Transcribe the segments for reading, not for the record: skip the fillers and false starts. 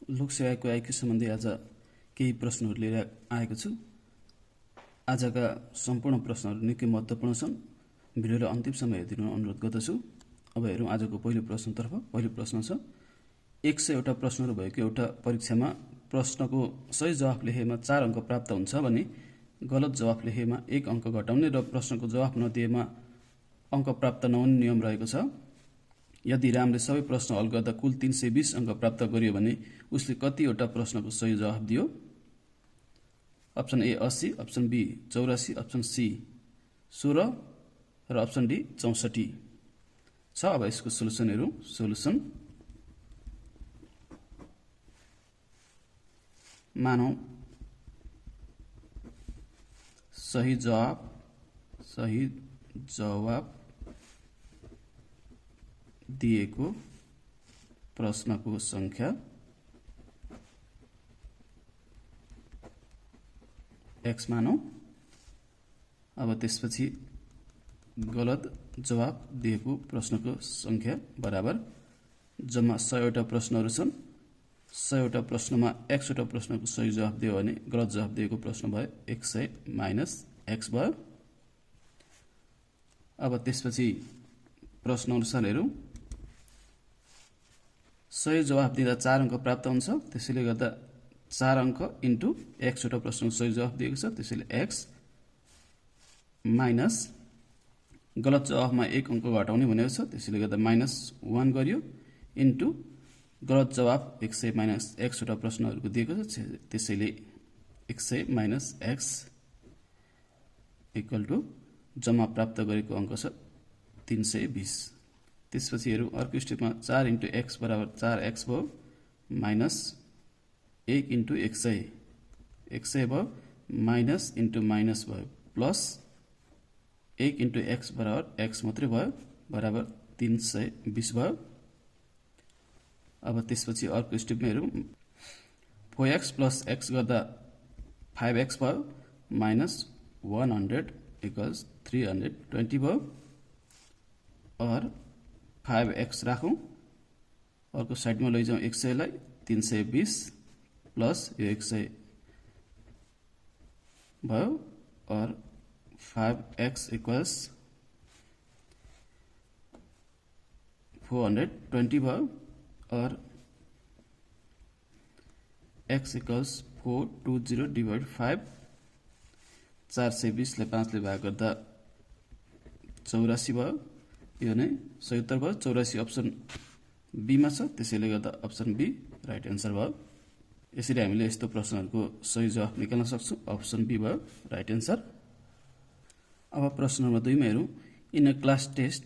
लोकसेवाको IQ सम्बन्धी आज केही प्रश्नहरू लिएर आएको छु। आजका सम्पूर्ण प्रश्नहरू निकै महत्त्वपूर्ण छन्। भिडियोलाई अन्तिमसम्म हेरिदिनु अनुरोध गर्दछु। अब हेरौँ आजको पहिलो प्रश्नतर्फ। पहिलो प्रश्न छ 100 वटा प्रश्नहरू भएको एउटा परीक्षामा प्रश्नको सही जवाफ लेखेमा 4 अङ्क प्राप्त हुन्छ भने गलत जवाफ लेखेमा 1 अङ्क घटाउने र प्रश्नको जवाफ नदिएमा अङ्क प्राप्त नहुने नियम रहेको छ। यदि रामले सबै प्रश्न हल गर्दा कुल 320 अङ्क प्राप्त गर्यो भने उसले कतिवटा प्रश्नको सही जवाफ दियो? Option A 80, option B 84, option C 16 र अप्सन डी 64 छ। अब यसको सोलुसन हेरौँ। सोलुसन मानौ सही जवाब दिएको प्रश्नको संख्या x मानौ। अब त्यसपछि गलत जवाब दिएको प्रश्नको संख्या बराबर जम्मा 100 वटा प्रश्नहरू छन्। 100 वटा प्रश्नमा x वटा प्रश्नको सही जवाब दियो भने गलत जवाब दिएको प्रश्न भयो 100 माइनस x भयो। अब त्यसपछि प्रश्न अनुसार हेरौँ। सही जवाब दिँदा 4 अङ्क प्राप्त हुन्छ। त्यसैले गर्दा 4 अङ्क इन्टु x वटा प्रश्नको सही जवाब दिएको छ। त्यसैले x माइनस गलत जवाफमा 1 अङ्क घटाउने भनेको छ। त्यसैले गर्दा -1 गरियो इन्टु गलत जवाब 100 माइनस x वटा प्रश्नहरूको दिएको छ। त्यसैले 100 माइनस x इक्वल टु जम्मा प्राप्त गरेको अङ्क छ 320। त्यसपछि हेरौँ अर्को स्टेपमा 4 इन्टु x बराबर 4x भयो माइनस 1 इन्टु 100 भयो माइनस इन्टु माइनस भयो प्लस 1 इन्टु x बराबर x मात्रै भयो बराबर 320 भयो। अब त्यसपछि अर्को स्टेपमा हेरौँ। 4x प्लस x गर्दा 5x भयो माइनस 100 इक्वल्स 320 भयो और 5x राखौँ अर्को साइडमा लैजाउँ 100 लाई 320 प्लस यो 100 भयो और 5x इक्वल्स 420 भयो और x इक्वल्स 420 डिवाइड 5 420 ले 5 ले भाग गर्दा 84 भयो। यो नै सही उत्तर भयो। 84 अप्सन बी मा छ। त्यसैले गर्दा अप्सन बी राइट एन्सर भयो। यसरी हामीले यस्तो प्रश्नहरूको सही जवाफ निकाल्न सक्छौं। अप्सन बी भयो राइट एन्सर। अब प्रश्न नम्बर 2 मा हेरौँ। In a class test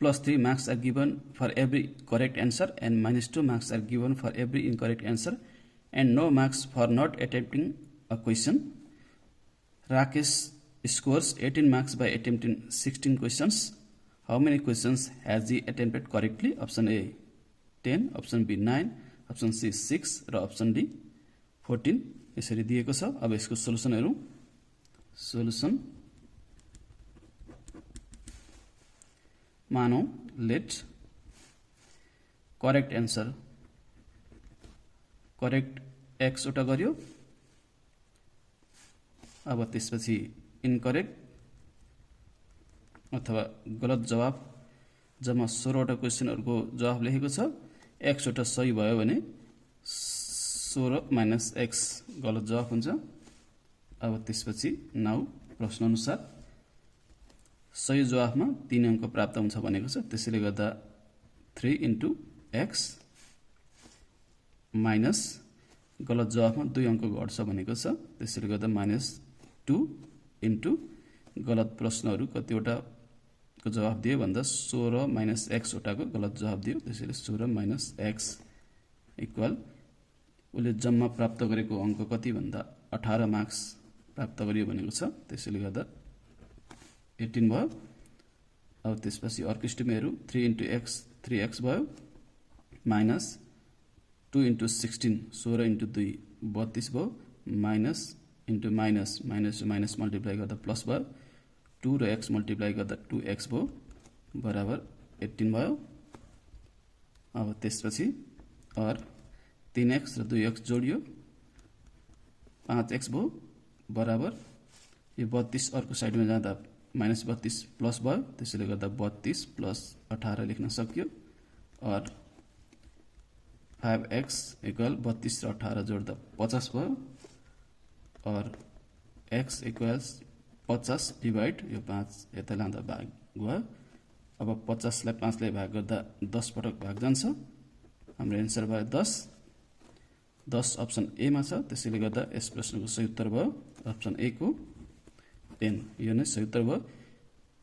+3 marks are given for every correct answer and -2 marks are given for every incorrect answer and no marks for not attempting a question. Rakesh scores 18 marks by attempting 16 questions. How many questions has he attempted correctly? Option A 10, option B 9, option C 6 र option D 14 यसरी दिएको छ। अब यसको solution हेरौँ। Solution मानौ let correct answer correct x वटा गर्यो। अब त्यसपछि इनकरेक्ट अथवा गलत जवाब जम्मा 16 वटा क्वेशनहरुको जवाफ लेखेको छ। x वटा सही भयो भने 16 माइनस x गलत जवाफ हुन्छ। अब त्यसपछि नाउ प्रश्न अनुसार सही जवाफमा 3 अङ्क प्राप्त हुन्छ भनेको छ। त्यसैले गर्दा 3 इन्टु x माइनस गलत जवाफमा 2 अङ्क घट्छ भनेको छ। त्यसैले गर्दा -2 इन्टु गलत प्रश्नहरू कतिवटा को जवाफ दियो भन्दा 16 माइनस x वटाको गलत जवाफ दियो। त्यसैले 16 माइनस x इक्वल उले जम्मा प्राप्त गरेको अङ्क कति भन्दा 18 मार्क्स प्राप्त गरियो भनेको छ। त्यसैले गर्दा 18 भयो। अब त्यसपछि अर्को स्टेपमा हेरौँ। 3 इन्टु x 3x भयो माइनस 2 इन्टु 16 16 इन्टु 2 32 भयो minus into minus minus multiply गर्दा प्लस भयो 2 र x मल्टिप्लाई गर्दा 2x भयो बराबर 18 भयो। अब त्यसपछि और 3x र 2x जोडियो 5x भयो बराबर यो 32 अर्को साइडमा जाँदा -32 प्लस भयो, त्यसैले गर्दा 32 प्लस 18 लेख्न सक्यो। और 5x इक्वल 32 र 18 जोड्दा 50 भयो। और x इक्वल्स 50 डिवाइड यो 5 यता लाँदा भाग भयो। अब 50 लाई 5 ले भाग गर्दा 10 पटक भाग जान्छ। हाम्रो एन्सर भयो 10। 10 अप्सन ए मा छ, त्यसैले गर्दा यस प्रश्नको सही उत्तर भयो अप्सन ए को n। यो नै सही उत्तर भयो।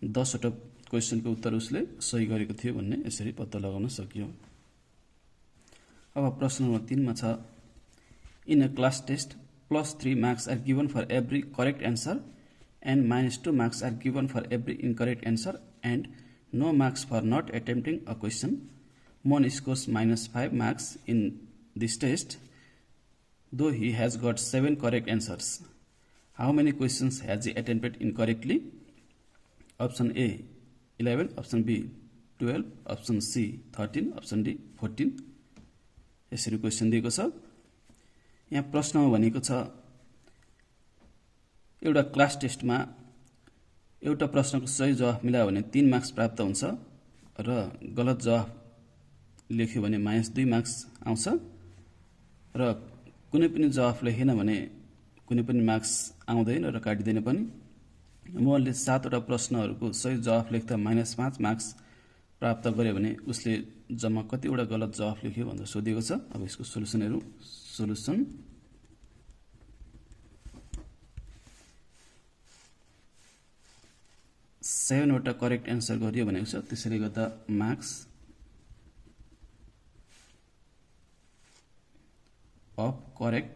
10 वटा क्वेशनको उत्तर उसले सही गरेको थियो भन्ने यसरी पत्ता लगाउन सकियो। अब प्रश्न नम्बर 3 मा छ in a class test +3 marks are given for every correct answer and -2 marks are given for every incorrect answer and no marks for not attempting a question. Mon scores -5 marks in this test though he has got 7 correct answers. How many questions has he attempted incorrectly? Option A 11, option B 12, option C 13, option D 14. यसरी question दिएको छ। यहाँ प्रश्नमा भनेको छ एउटा class टेस्टमा एउटा प्रश्नको सही जवाफ मिलायो भने 3 मार्क्स प्राप्त हुन्छ र गलत जवाफ लेख्यो भने -2 मार्क्स आउँछ र कुनै पनि जवाफ लेखेन भने कुनै पनि मार्क्स आउँदैन र काटिदैन पनि। मोहनले 7 वटा प्रश्नहरूको सही जवाफ लेख्दा -5 मार्क्स प्राप्त गर्यो भने उसले जम्मा कतिवटा गलत जवाफ लेख्यो भनेर सोधिएको छ। अब यसको सोलुसन हेरौँ। सोलुसन 7 वटा करेक्ट एन्सर गरियो भनेको छ, त्यसैले गर्दा marks of correct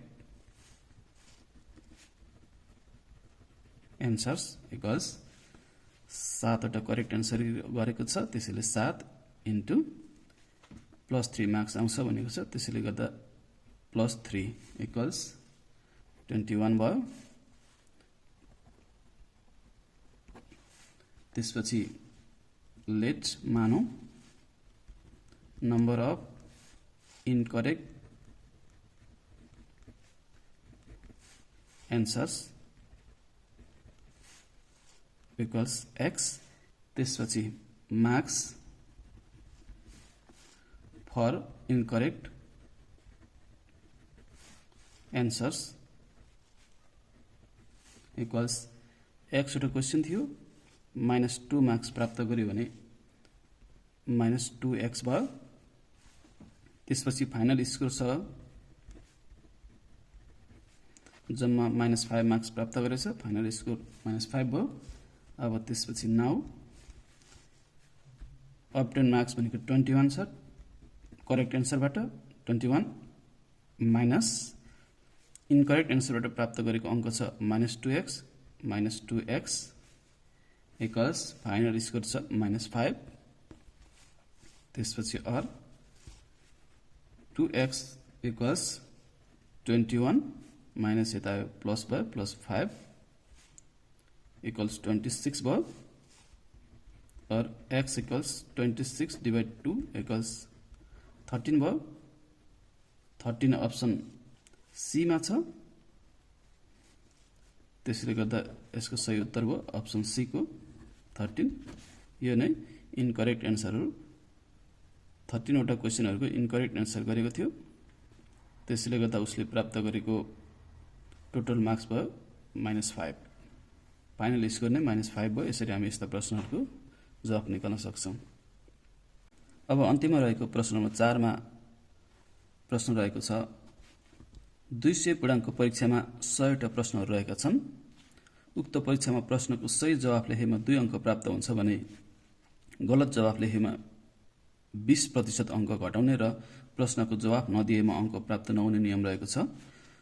answers equals 7 वटा करेक्ट एन्सर गरेको छ, त्यसैले 7 इन्टु +3 मार्क्स आउँछ भनेको छ, त्यसैले गर्दा +3 इक्वल्स 21 भयो। त्यसपछि लेट मानौ number of incorrect answers equals x। त्यसपछि marks for incorrect answers equals x वटा क्वेशन थियो, -2 मार्क्स प्राप्त गर्यो भने -2x भयो। त्यसपछि फाइनल स्कोर छ जम्मा -5 मार्क्स प्राप्त गरेछ, फाइनल स्कोर -5 भयो। अब त्यसपछि नाउ अब्टेन मार्क्स भनेको 21 छ करेक्ट एन्सरबाट, 21 माइनस इनकरेक्ट एन्सरबाट प्राप्त गरेको अङ्क छ -2x इक्वल्स फाइनल स्कोर छ -5। त्यसपछि अर 2x इक्वल्स 21 माइनस यता प्लस भयो, +5 इक्वल्स 26 भयो। और x इक्वल्स 26 डिवाइड 2 इक्वल्स 13 भयो। 13 अप्सन सी मा छ, त्यसैले गर्दा यसको सही उत्तर भयो अप्सन सी को 13। यो नै इनकरेक्ट एन्सरहरू 13 वटा क्वेशनहरूको इनकरेक्ट एन्सर गरेको थियो, त्यसैले गर्दा उसले प्राप्त गरेको टोटल मार्क्स भयो -5। फाइनल स्कोर नै -5 भयो। यसरी हामी यस्ता प्रश्नहरूको जवाफ निकाल्न सक्छौं। अब अन्तिममा रहेको प्रश्न नम्बर 4 मा प्रश्न रहेको छ 200 पूर्णाङ्क परीक्षामा 100 वटा प्रश्नहरू रहेका छन्। उक्त परीक्षामा प्रश्नको सही जवाफ लेखेमा 2 अङ्क प्राप्त हुन्छ भने गलत जवाफ लेखेमा 20% अङ्क घटाउने र प्रश्नको जवाफ नदिएमा अङ्क प्राप्त नहुने नियम रहेको छ।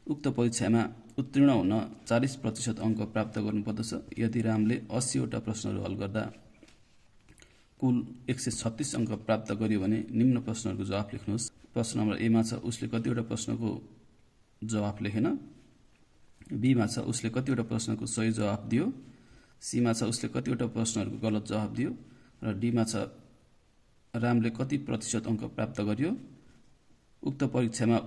उक्त परीक्षामा उत्तीर्ण हुन 40% अङ्क प्राप्त गर्नुपर्दछ। यदि रामले 80 वटा प्रश्नहरू हल गर्दा कुल 136 अङ्क प्राप्त गर्यो भने निम्न प्रश्नहरूको जवाफ लेख्नुहोस्। प्रश्न नम्बर ए मा छ उसले कतिवटा प्रश्नको जवाफ लेखेन, बी मा छ उसले कतिवटा प्रश्नको सही जवाफ दियो, सी मा छ उसले कतिवटा प्रश्नहरूको गलत जवाफ दियो र डी मा छ रामले कति प्रतिशत अङ्क प्राप्त गर्यो। उक्त परीक्षामा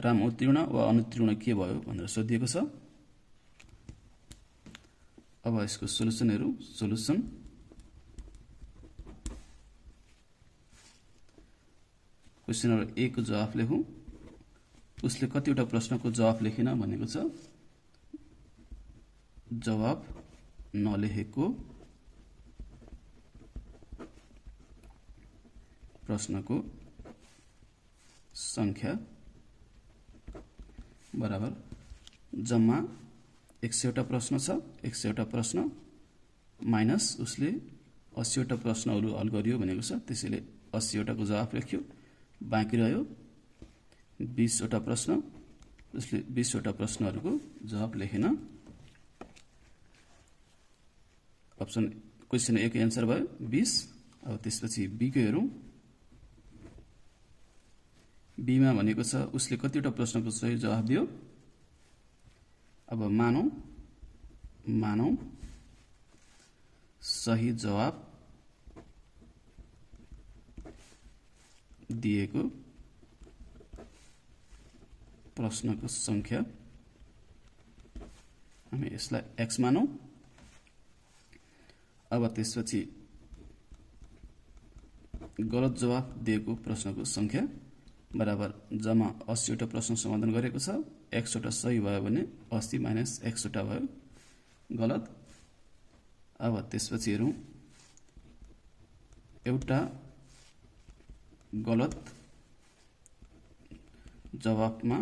राम उत्तीर्ण वा अनुत्तीर्ण के भयो भनेर सोधिएको छ। अब यसको सोलुसनहरु सोलुसन क्वेशन नम्बर 1 को जवाफ लेखौं। उसले कतिवटा प्रश्नको जवाफ लेखेन भनेको छ। जवाफ नलेखेको प्रश्नको संख्या बराबर जम्मा 100 वटा प्रश्न छ, 100 वटा प्रश्न माइनस उसले 80 वटा प्रश्नहरु हल गरियो भनेको छ। त्यसैले 80 वटाको जवाफ लेख्यो। बाँकी रह्यो 20 वटा प्रश्न। उसले 20 वटा प्रश्नहरुको जवाफ लेखेन। अप्सन क्वेशन A को आन्सर भयो 20। अब त्यसपछि B को हेरौं। B मा भनेको छ उसले कतिवटा प्रश्नको सही जवाफ दियो। अब मानौ सही जवाफ दिएको प्रश्नको संख्या हामी यसलाई x मानौ। अब त्यसपछि गलत जवाफ दिएको प्रश्नको संख्या बराबर जम्मा 80 वटा प्रश्न समाधान गरेको छ। x वटा सही भयो भने 80 माइनस x वटा भयो गलत। अब त्यसपछि हेरौं एउटा गलत जवाफमा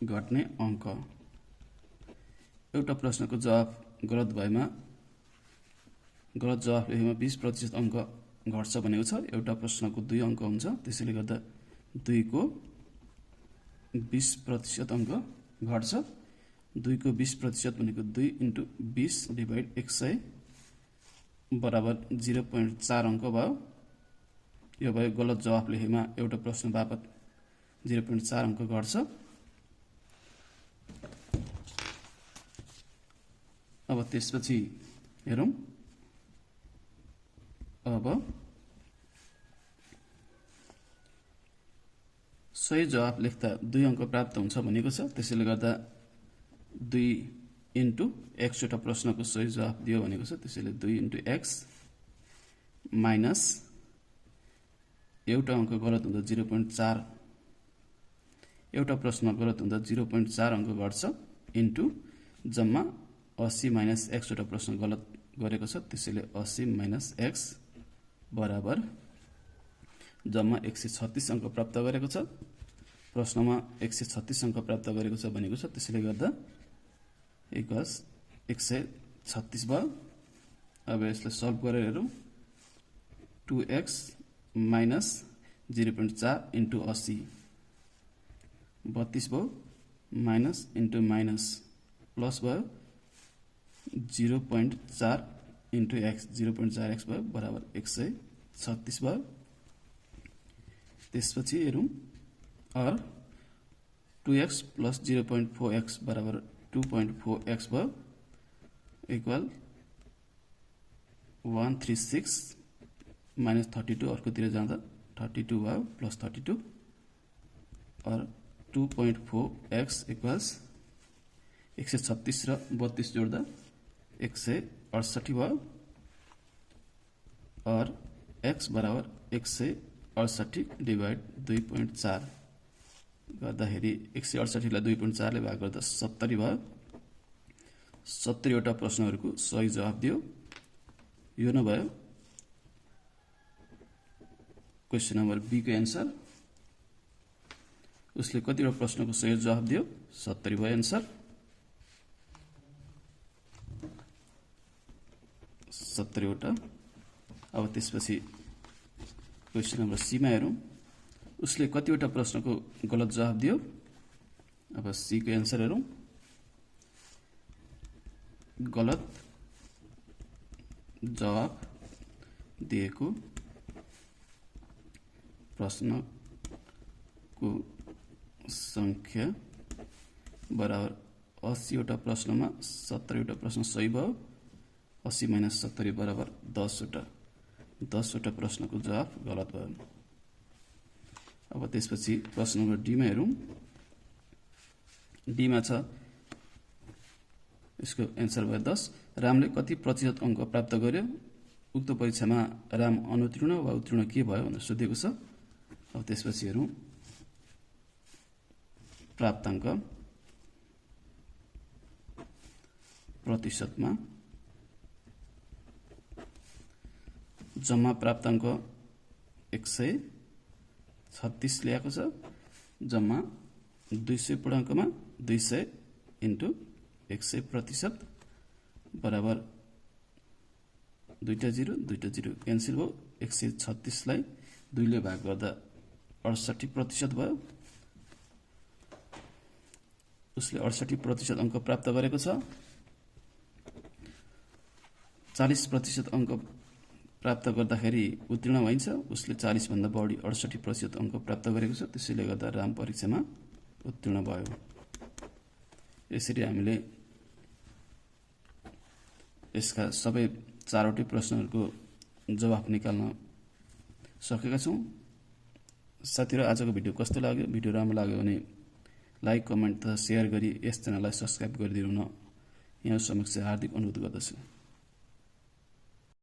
घट्ने अंक। एउटा प्रश्नको जवाफ गलत भएमा गलत जवाफ लेखेमा 20% अंक घट्छ भनेको छ। एउटा प्रश्नको 2 अंक हुन्छ। त्यसैले गर्दा 2 को 20% अंक घट्छ। 2 को 20% भनेको 2 × 20 डिवाइड 100 बराबर 0.4 अंक भयो। यो भयो गलत जवाफ लेखेमा एउटा प्रश्न बापत 0.4 अंक घट्छ। अब त्यसपछि हेरौं। अब सही जवाफ लेख्दा 2 अंक प्राप्त हुन्छ भनेको छ। त्यसैले गर्दा 2 × x वटा प्रश्नको सही जवाफ दियो भनेको छ। त्यसैले 2 × x माइनस एउटा अंक गलत हुँदा 0.4 एउटा प्रश्न गलत हुँदा 0.4 अंक घट्छ इन्टु जम्मा 80 माइनस x वटा प्रश्न गलत गरेको छ। त्यसैले 80 माइनस x बराबर जम्मा 136 अंक प्राप्त गरेको छ। प्रश्नमा 136 अंक प्राप्त गरेको छ भनेको छ। त्यसैले गर्दा इक्वल्स 136 भयो। अब यसलाई सल्भ गरेर हेरौं। 2x माइनस 0.4 इन्टु 80 32 भयो। माइनस इन्टु माइनस प्लस भयो 0.4 इन्टु x 0.4x भयो बराबर 136 भयो। त्यसपछि हेरौं और 2x प्लस 0.4x बराबर 2.4x भयो इक्वल 136 माइनस 32 अर्कोतिर जाँदा 32 भयो प्लस 32 और 2.4x इक्वल्स 136 र 32 जोड्दा 168 भयो और x बराबर 168 डिवाइड 2.4 गर्दाखेरि 168 लाई 2.4 ले भाग गर्दा 70 भयो। 70 वटा प्रश्नहरुको सही जवाफ दियो। यो न भयो क्वेशन नम्बर B को आन्सर। उसले कतिवटा प्रश्नको सही जवाफ दियो 70 भयो आन्सर। 70 वटा। अब त्यसपछि क्वेशन नम्बर C मा हेरौं। उसले कतिवटा प्रश्नको गलत जवाफ दियो। अब C को आन्सर हेरौं। गलत जवाफ दिएको प्रश्नको संख्या बराबर 80 वटा प्रश्नमा 70 वटा प्रश्न सही भयो। 80 माइनस 70 बराबर 10 वटा। 10 वटा प्रश्नको जवाफ गलत भयो। अब त्यसपछि प्रश्न नम्बर डी मा हेरौं। डी मा छ यसको एन्सर भयो 10। रामले कति प्रतिशत अंक प्राप्त गर्यो? उक्त परीक्षामा राम अनुत्तीर्ण वा उत्तीर्ण के भयो भनेर सोधिएको छ। अब त्यसपछि हेरौं प्राप्ताङ्क प्रतिशतमा जम्मा प्राप्ताङ्क 136 ल्याएको छ। जम्मा 200 पूर्णाङ्कमा 200 इन्टु 100% बराबर 2 0 क्यान्सल भयो। 136 लाई 2 ले भाग गर्दा 68% भयो। उसले 68% अंक प्राप्त गरेको छ। 40% अंक प्राप्त गर्दाखेरि उत्तीर्ण भइन्छ। उसले 40 भन्दा बढी 68% अंक प्राप्त गरेको छ, त्यसैले गर्दा राम परीक्षामा उत्तीर्ण भयो। यसरी हामीले यसका सबै 4वटै प्रश्नहरूको जवाफ निकाल्न सकेका छौं। साथीहरु, आजको भिडियो कस्तो लाग्यो? भिडियो राम्रो लाग्यो भने लाइक, कमेन्ट तथा शेयर गरी यस च्यानललाई सब्स्क्राइब गरिदिनु हुन यहाँ समक्ष हार्दिक अनुरोध गर्दछु।